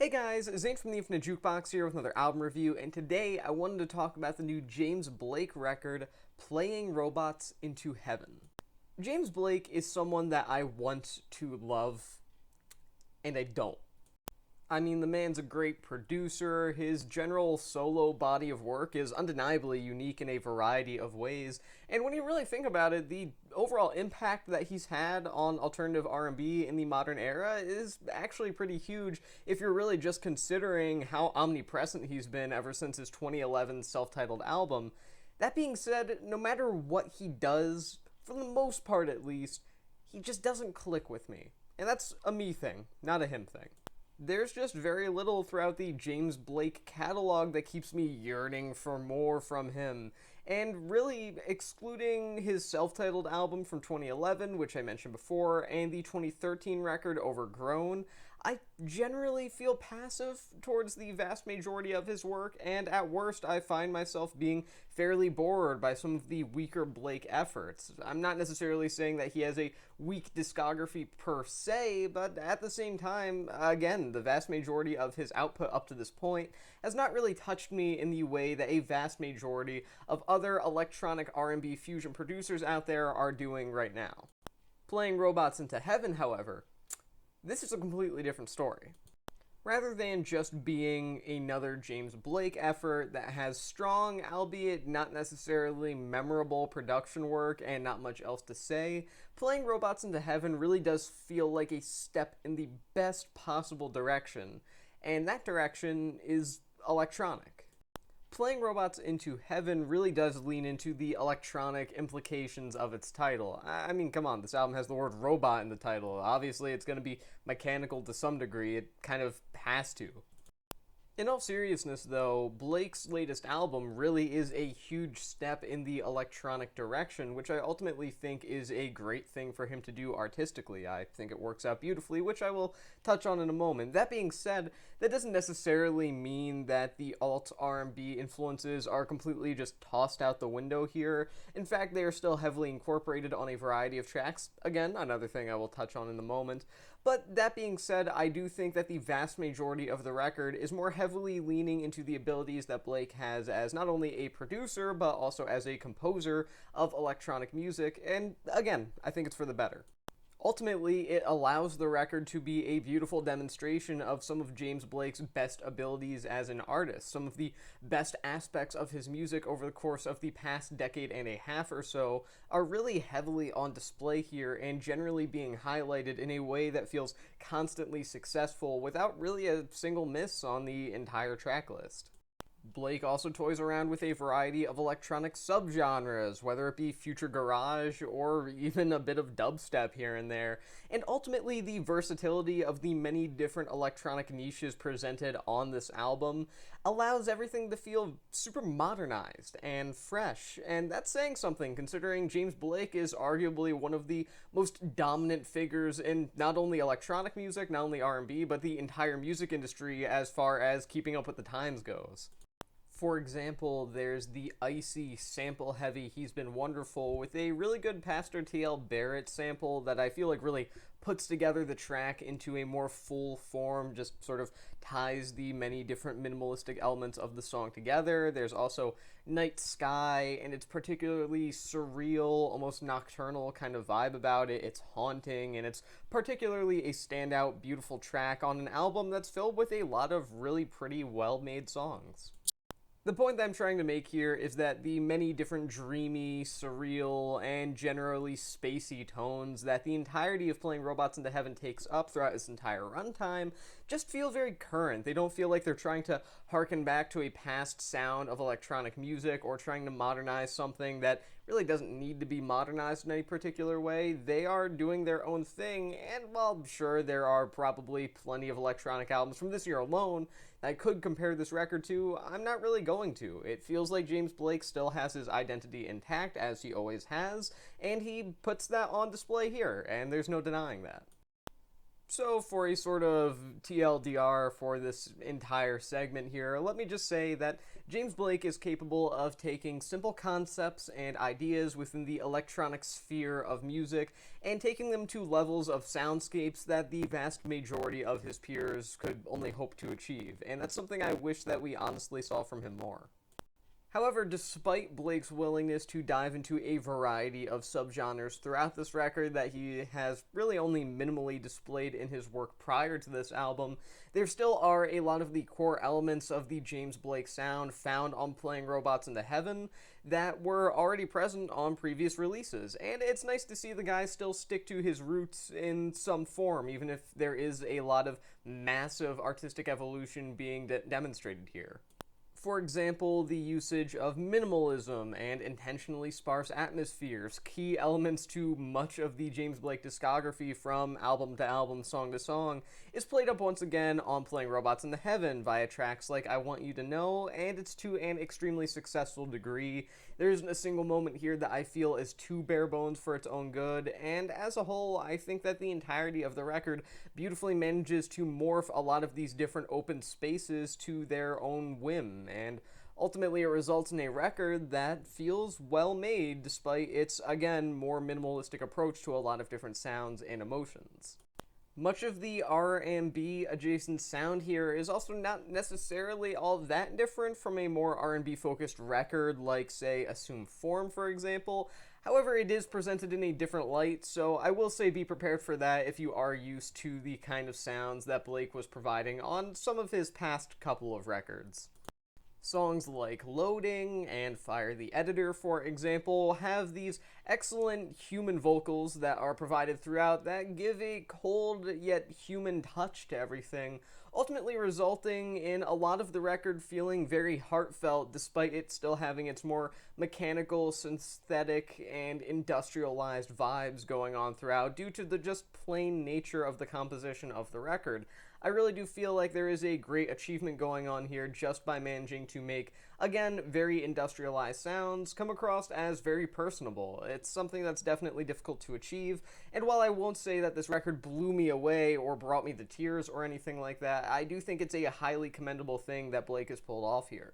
Hey guys, Zane from the Infinite Jukebox here with another album review, and today I wanted to talk about the new James Blake record, Playing Robots into Heaven. James Blake is someone that I want to love, and I don't. I mean, the man's a great producer, his general solo body of work is undeniably unique in a variety of ways, and when you really think about it, the overall impact that he's had on alternative R&B in the modern era is actually pretty huge if you're really just considering how omnipresent he's been ever since his 2011 self-titled album. That being said, no matter what he does, for the most part at least, he just doesn't click with me. And that's a me thing, not a him thing. There's just very little throughout the James Blake catalog that keeps me yearning for more from him. And really, excluding his self-titled album from 2011, which I mentioned before, and the 2013 record Overgrown, I generally feel passive towards the vast majority of his work, and at worst I find myself being fairly bored by some of the weaker Blake efforts. I'm not necessarily saying that he has a weak discography per se, but at the same time, again, the vast majority of his output up to this point has not really touched me in the way that a vast majority of other electronic R&B fusion producers out there are doing right now. Playing Robots into Heaven, however, this is a completely different story. Rather than just being another James Blake effort that has strong, albeit not necessarily memorable production work and not much else to say, Playing Robots into Heaven really does feel like a step in the best possible direction, and that direction is electronic. Playing Robots into Heaven really does lean into the electronic implications of its title. I mean, come on, this album has the word robot in the title. Obviously, it's going to be mechanical to some degree. It kind of has to. In all seriousness, though, Blake's latest album really is a huge step in the electronic direction, which I ultimately think is a great thing for him to do artistically. I think it works out beautifully, which I will touch on in a moment. That being said, that doesn't necessarily mean that the alt R&B influences are completely just tossed out the window here. In fact, they are still heavily incorporated on a variety of tracks. Again, another thing I will touch on in a moment. But that being said, I do think that the vast majority of the record is more heavily leaning into the abilities that Blake has as not only a producer, but also as a composer of electronic music, and again, I think it's for the better. Ultimately, it allows the record to be a beautiful demonstration of some of James Blake's best abilities as an artist, some of the best aspects of his music over the course of the past decade and a half or so are really heavily on display here and generally being highlighted in a way that feels constantly successful without really a single miss on the entire track list. Blake also toys around with a variety of electronic subgenres, whether it be future garage or even a bit of dubstep here and there, and ultimately the versatility of the many different electronic niches presented on this album allows everything to feel super modernized and fresh, and that's saying something considering James Blake is arguably one of the most dominant figures in not only electronic music, not only R&B, but the entire music industry as far as keeping up with the times goes. For example, there's the icy, sample-heavy He's Been Wonderful with a really good Pastor T.L. Barrett sample that I feel like really puts together the track into a more full form, just sort of ties the many different minimalistic elements of the song together. There's also Night Sky, and it's particularly surreal, almost nocturnal kind of vibe about it. It's haunting, and it's particularly a standout, beautiful track on an album that's filled with a lot of really pretty, well-made songs. The point that I'm trying to make here is that the many different dreamy, surreal, and generally spacey tones that the entirety of Playing Robots into Heaven takes up throughout its entire runtime just feel very current. They don't feel like they're trying to harken back to a past sound of electronic music or trying to modernize something that really doesn't need to be modernized in any particular way. They are doing their own thing, and while sure there are probably plenty of electronic albums from this year alone that I could compare this record to, I'm not really going to. It feels like James Blake still has his identity intact, as he always has, and he puts that on display here, and there's no denying that. So, for a sort of TLDR for this entire segment here, let me just say that James Blake is capable of taking simple concepts and ideas within the electronic sphere of music and taking them to levels of soundscapes that the vast majority of his peers could only hope to achieve, and that's something I wish that we honestly saw from him more. However, despite Blake's willingness to dive into a variety of subgenres throughout this record that he has really only minimally displayed in his work prior to this album, there still are a lot of the core elements of the James Blake sound found on Playing Robots into Heaven that were already present on previous releases, and it's nice to see the guy still stick to his roots in some form, even if there is a lot of massive artistic evolution being demonstrated here. For example, the usage of minimalism and intentionally sparse atmospheres, key elements to much of the James Blake discography from album to album, song to song, is played up once again on Playing Robots into Heaven via tracks like I Want You to Know, and it's to an extremely successful degree. There isn't a single moment here that I feel is too bare bones for its own good, and as a whole, I think that the entirety of the record beautifully manages to morph a lot of these different open spaces to their own whim, and ultimately it results in a record that feels well made despite its, again, more minimalistic approach to a lot of different sounds and emotions. Much of the R&B adjacent sound here is also not necessarily all that different from a more R&B focused record like, say, Assume Form, for example. However, it is presented in a different light, so I will say be prepared for that if you are used to the kind of sounds that Blake was providing on some of his past couple of records. Songs like Loading and Fire the Editor, for example, have these excellent human vocals that are provided throughout that give a cold yet human touch to everything, ultimately resulting in a lot of the record feeling very heartfelt despite it still having its more mechanical, synthetic, and industrialized vibes going on throughout due to the just plain nature of the composition of the record. I really do feel like there is a great achievement going on here just by managing to make, again, very industrialized sounds come across as very personable. It's something that's definitely difficult to achieve, and while I won't say that this record blew me away or brought me to tears or anything like that, I do think it's a highly commendable thing that Blake has pulled off here.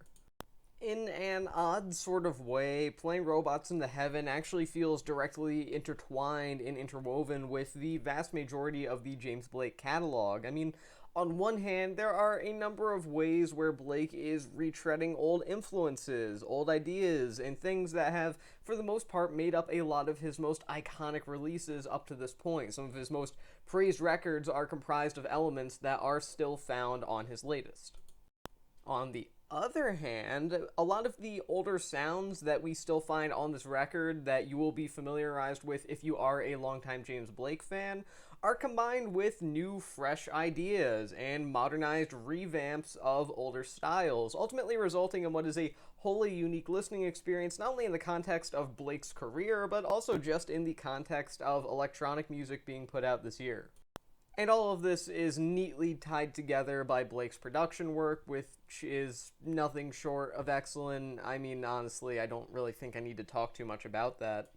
In an odd sort of way, Playing Robots into Heaven actually feels directly intertwined and interwoven with the vast majority of the James Blake catalog. I mean, on one hand, there are a number of ways where Blake is retreading old influences, old ideas, and things that have, for the most part, made up a lot of his most iconic releases up to this point. Some of his most praised records are comprised of elements that are still found on his latest. On the other hand, a lot of the older sounds that we still find on this record that you will be familiarized with if you are a longtime James Blake fan are combined with new, fresh ideas and modernized revamps of older styles, ultimately resulting in what is a wholly unique listening experience, not only in the context of Blake's career, but also just in the context of electronic music being put out this year. And all of this is neatly tied together by Blake's production work, which is nothing short of excellent. I mean, honestly, I don't really think I need to talk too much about that.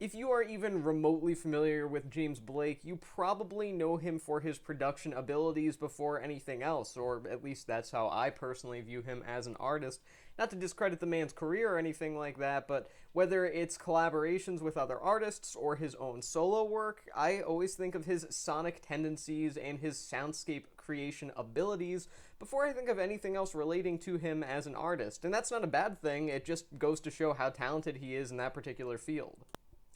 If you are even remotely familiar with James Blake, you probably know him for his production abilities before anything else, or at least that's how I personally view him as an artist. Not to discredit the man's career or anything like that, but whether it's collaborations with other artists or his own solo work, I always think of his sonic tendencies and his soundscape creation abilities before I think of anything else relating to him as an artist. And that's not a bad thing, it just goes to show how talented he is in that particular field.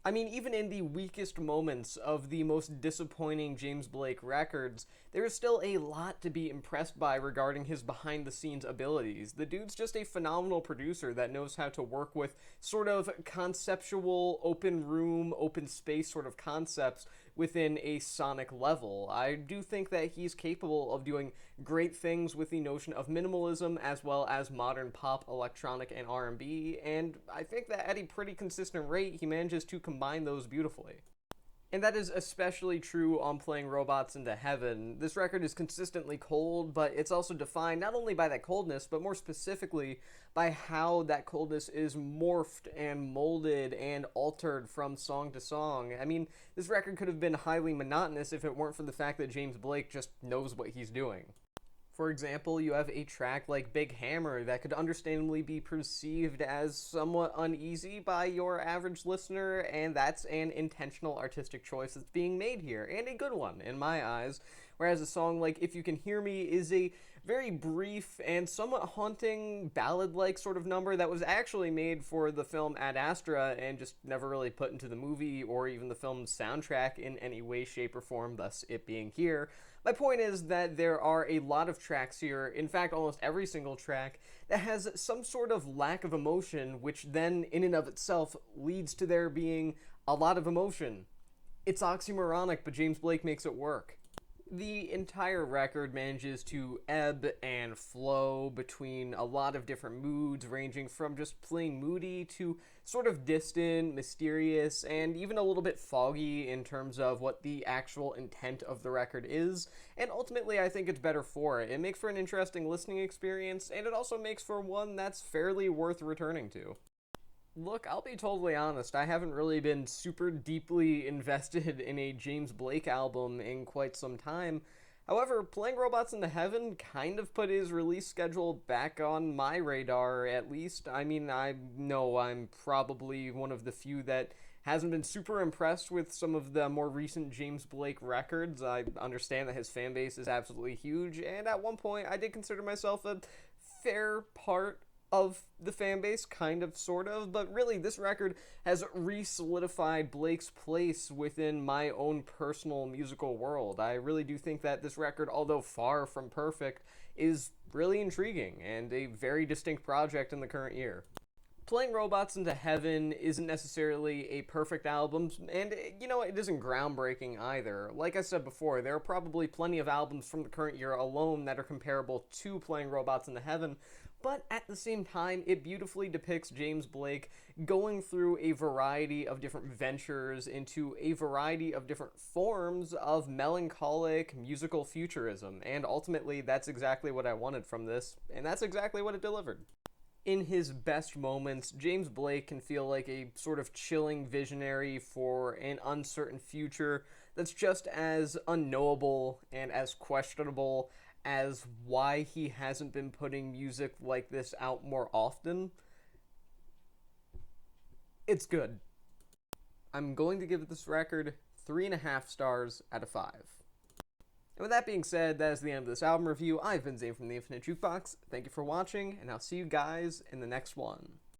I mean, even in the weakest moments of the most disappointing James Blake records, there is still a lot to be impressed by regarding his behind-the-scenes abilities. The dude's just a phenomenal producer that knows how to work with sort of conceptual, open room, open space sort of concepts within a sonic level. I do think that he's capable of doing great things with the notion of minimalism as well as modern pop, electronic, and R&B, and I think that at a pretty consistent rate he manages to combine those beautifully. And that is especially true on Playing Robots into Heaven. This record is consistently cold, but it's also defined not only by that coldness, but more specifically by how that coldness is morphed and molded and altered from song to song. I mean, this record could have been highly monotonous if it weren't for the fact that James Blake just knows what he's doing. For example, you have a track like Big Hammer that could understandably be perceived as somewhat uneasy by your average listener, and that's an intentional artistic choice that's being made here, and a good one in my eyes. Whereas a song like If You Can Hear Me is a very brief and somewhat haunting ballad-like sort of number that was actually made for the film Ad Astra and just never really put into the movie or even the film's soundtrack in any way, shape, or form, thus it being here. My point is that there are a lot of tracks here, in fact almost every single track, that has some sort of lack of emotion, which then in and of itself leads to there being a lot of emotion. It's oxymoronic, but James Blake makes it work. The entire record manages to ebb and flow between a lot of different moods, ranging from just plain moody to sort of distant, mysterious, and even a little bit foggy in terms of what the actual intent of the record is. And ultimately, I think it's better for it. It makes for an interesting listening experience, and it also makes for one that's fairly worth returning to. Look, I'll be totally honest, I haven't really been super deeply invested in a James Blake album in quite some time. However, Playing Robots into Heaven kind of put his release schedule back on my radar, at least. I mean, I know I'm probably one of the few that hasn't been super impressed with some of the more recent James Blake records. I understand that his fan base is absolutely huge, and at one point I did consider myself a fair part of the fan base, kind of, sort of, but really this record has re-solidified Blake's place within my own personal musical world. I really do think that this record, although far from perfect, is really intriguing and a very distinct project in the current year. Playing Robots into Heaven isn't necessarily a perfect album, and, it isn't groundbreaking either. Like I said before, there are probably plenty of albums from the current year alone that are comparable to Playing Robots into Heaven, but at the same time, it beautifully depicts James Blake going through a variety of different ventures into a variety of different forms of melancholic musical futurism, and ultimately, that's exactly what I wanted from this, and that's exactly what it delivered. In his best moments, James Blake can feel like a sort of chilling visionary for an uncertain future that's just as unknowable and as questionable as why he hasn't been putting music like this out more often. It's good. I'm going to give this record 3.5 stars out of 5. And with that being said, that is the end of this album review. I've been Zane from the Infinite Jukebox. Thank you for watching, and I'll see you guys in the next one.